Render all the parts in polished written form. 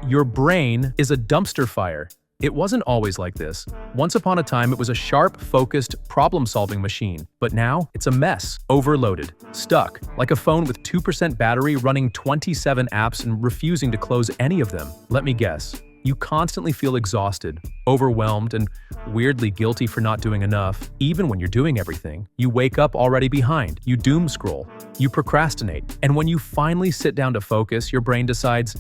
Your brain is a dumpster fire. It wasn't always like this. Once upon a time, it was a sharp, focused, problem-solving machine. But now, it's a mess, overloaded, stuck, like a phone with 2% battery running 27 apps and refusing to close any of them. Let me guess. You constantly feel exhausted, overwhelmed, and weirdly guilty for not doing enough, even when you're doing everything. You wake up already behind, you doom scroll, you procrastinate, and when you finally sit down to focus, your brain decides,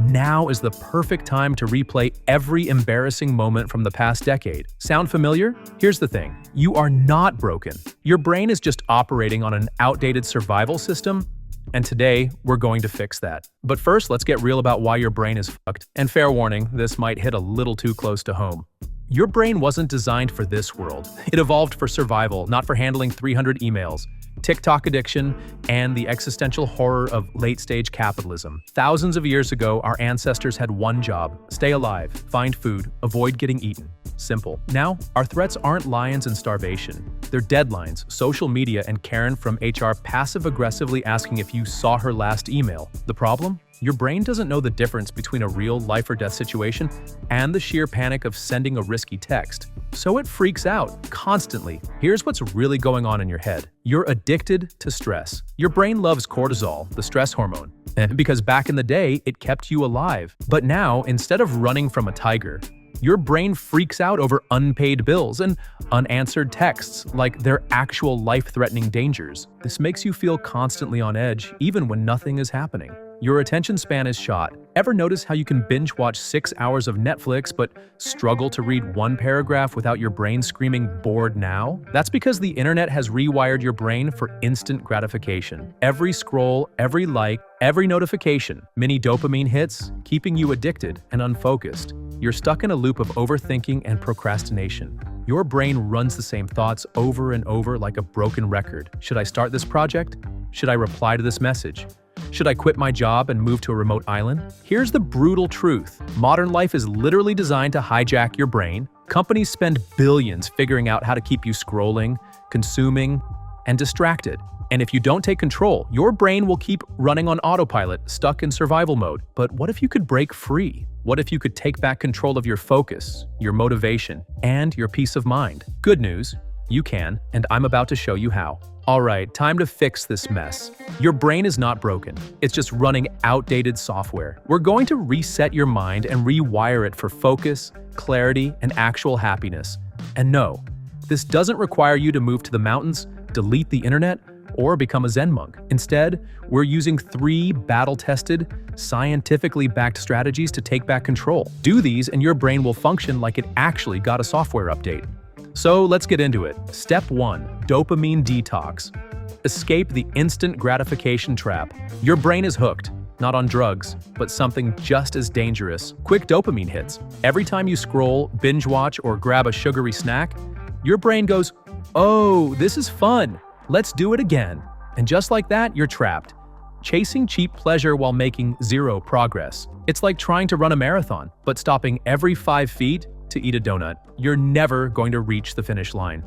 now is the perfect time to replay every embarrassing moment from the past decade. Sound familiar? Here's the thing. You are not broken. Your brain is just operating on an outdated survival system, and today, we're going to fix that. But first, let's get real about why your brain is fucked. And fair warning, this might hit a little too close to home. Your brain wasn't designed for this world. It evolved for survival, not for handling 300 emails, TikTok addiction, and the existential horror of late-stage capitalism. Thousands of years ago, our ancestors had one job: stay alive, find food, avoid getting eaten. Simple. Now, our threats aren't lions and starvation. They're deadlines, social media, and Karen from HR passive-aggressively asking if you saw her last email. The problem? Your brain doesn't know the difference between a real life-or-death situation and the sheer panic of sending a risky text. So it freaks out, constantly. Here's what's really going on in your head. You're addicted to stress. Your brain loves cortisol, the stress hormone, because back in the day, it kept you alive. But now, instead of running from a tiger, your brain freaks out over unpaid bills and unanswered texts like they're actual life-threatening dangers. This makes you feel constantly on edge, even when nothing is happening. Your attention span is shot. Ever notice how you can binge watch 6 hours of Netflix but struggle to read one paragraph without your brain screaming "bored now"? That's because the internet has rewired your brain for instant gratification. Every scroll, every like, every notification, mini dopamine hits, keeping you addicted and unfocused. You're stuck in a loop of overthinking and procrastination. Your brain runs the same thoughts over and over like a broken record. Should I start this project? Should I reply to this message? Should I quit my job and move to a remote island? Here's the brutal truth. Modern life is literally designed to hijack your brain. Companies spend billions figuring out how to keep you scrolling, consuming, and distracted. And if you don't take control, your brain will keep running on autopilot, stuck in survival mode. But what if you could break free? What if you could take back control of your focus, your motivation, and your peace of mind? Good news, you can, and I'm about to show you how. Alright, time to fix this mess. Your brain is not broken. It's just running outdated software. We're going to reset your mind and rewire it for focus, clarity, and actual happiness. And no, this doesn't require you to move to the mountains, delete the internet, or become a Zen monk. Instead, we're using 3 battle-tested, scientifically backed strategies to take back control. Do these and your brain will function like it actually got a software update. So let's get into it. Step 1. Dopamine detox. Escape the instant gratification trap. Your brain is hooked, not on drugs, but something just as dangerous. Quick dopamine hits. Every time you scroll, binge watch, or grab a sugary snack, your brain goes, "Oh, this is fun. Let's do it again." And just like that, you're trapped, chasing cheap pleasure while making zero progress. It's like trying to run a marathon, but stopping every 5 feet to eat a donut. You're never going to reach the finish line.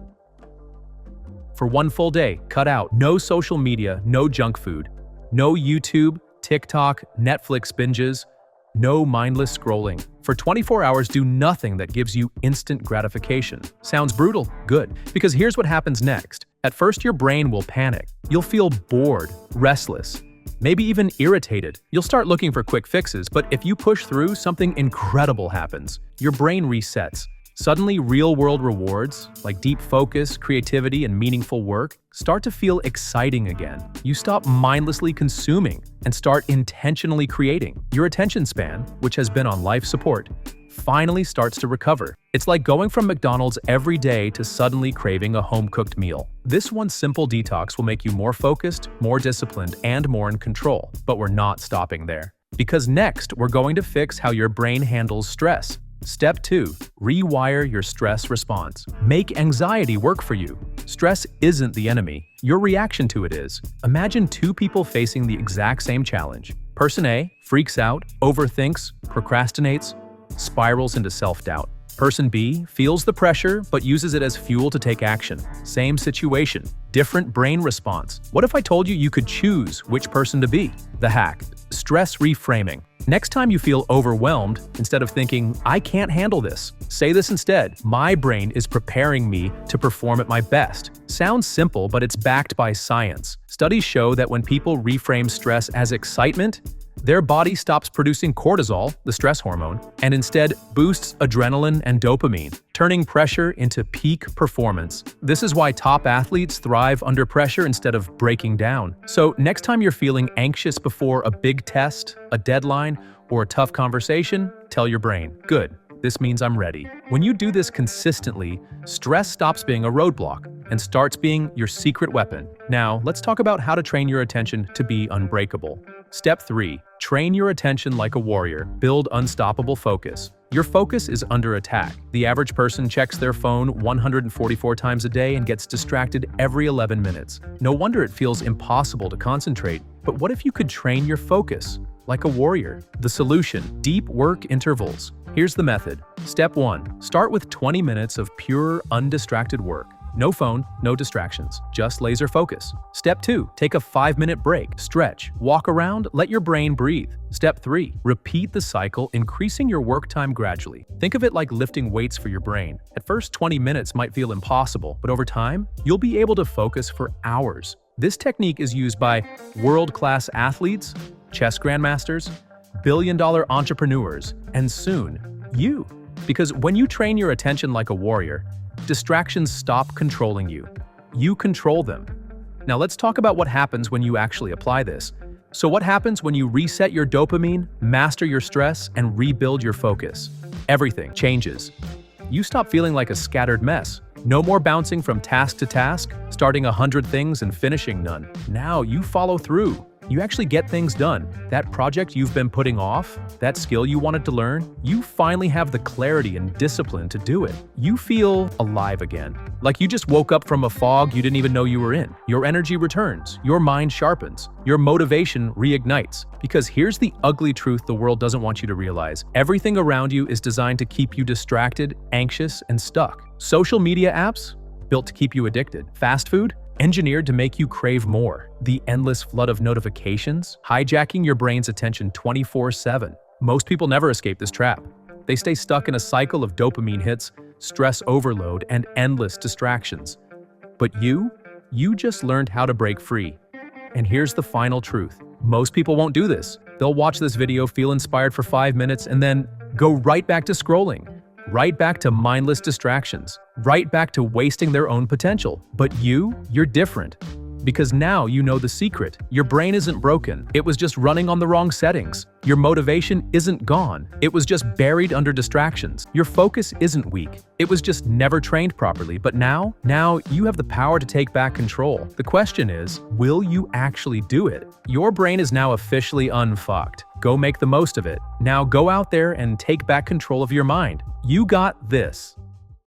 For one full day, cut out no social media, no junk food, no YouTube, TikTok, Netflix binges, no mindless scrolling. For 24 hours, do nothing that gives you instant gratification. Sounds brutal? Good. Because here's what happens next. At first, your brain will panic. You'll feel bored, restless, maybe even irritated. You'll start looking for quick fixes, but if you push through, something incredible happens. Your brain resets. Suddenly, real-world rewards, like deep focus, creativity, and meaningful work, start to feel exciting again. You stop mindlessly consuming and start intentionally creating. Your attention span, which has been on life support, finally starts to recover. It's like going from McDonald's every day to suddenly craving a home-cooked meal. This one simple detox will make you more focused, more disciplined, and more in control. But we're not stopping there. Because next, we're going to fix how your brain handles stress. Step 2. Rewire your stress response. Make anxiety work for you. Stress isn't the enemy. Your reaction to it is. Imagine 2 people facing the exact same challenge. Person A freaks out, overthinks, procrastinates, spirals into self-doubt. Person B feels the pressure but uses it as fuel to take action. Same situation, different brain response. What if I told you you could choose which person to be? The hack: stress reframing. Next time you feel overwhelmed, instead of thinking, "I can't handle this," say this instead: "My brain is preparing me to perform at my best." Sounds simple, but it's backed by science. Studies show that when people reframe stress as excitement, their body stops producing cortisol, the stress hormone, and instead boosts adrenaline and dopamine, turning pressure into peak performance. This is why top athletes thrive under pressure instead of breaking down. So next time you're feeling anxious before a big test, a deadline, or a tough conversation, tell your brain, "Good, this means I'm ready." When you do this consistently, stress stops being a roadblock and starts being your secret weapon. Now, let's talk about how to train your attention to be unbreakable. Step 3. Train your attention like a warrior. Build unstoppable focus. Your focus is under attack. The average person checks their phone 144 times a day and gets distracted every 11 minutes. No wonder it feels impossible to concentrate. But what if you could train your focus like a warrior? The solution: deep work intervals. Here's the method. Step 1. Start with 20 minutes of pure, undistracted work. No phone, no distractions, just laser focus. Step 2. Take a 5-minute break, stretch, walk around, let your brain breathe. Step 3. Repeat the cycle, increasing your work time gradually. Think of it like lifting weights for your brain. At first, 20 minutes might feel impossible, but over time, you'll be able to focus for hours. This technique is used by world-class athletes, chess grandmasters, billion-dollar entrepreneurs, and soon, you. Because when you train your attention like a warrior, distractions stop controlling you. You control them. Now let's talk about what happens when you actually apply this. So what happens when you reset your dopamine, master your stress, and rebuild your focus? Everything changes. You stop feeling like a scattered mess. No more bouncing from task to task, starting 100 things and finishing none. Now you follow through. You actually get things done. That project you've been putting off, that skill you wanted to learn, you finally have the clarity and discipline to do it. You feel alive again. Like you just woke up from a fog you didn't even know you were in. Your energy returns, your mind sharpens, your motivation reignites. Because here's the ugly truth the world doesn't want you to realize. Everything around you is designed to keep you distracted, anxious, and stuck. Social media apps, built to keep you addicted. Fast food, engineered to make you crave more. The endless flood of notifications, hijacking your brain's attention 24/7. Most people never escape this trap. They stay stuck in a cycle of dopamine hits, stress overload, and endless distractions. But you just learned how to break free. And here's the final truth. Most people won't do this. They'll watch this video, feel inspired for 5 minutes, and then go right back to scrolling. Right back to mindless distractions, right back to wasting their own potential. But you're different. Because now you know the secret. Your brain isn't broken. It was just running on the wrong settings. Your motivation isn't gone. It was just buried under distractions. Your focus isn't weak. It was just never trained properly. But now you have the power to take back control. The question is, will you actually do it? Your brain is now officially unfucked. Go make the most of it. Now go out there and take back control of your mind. You got this.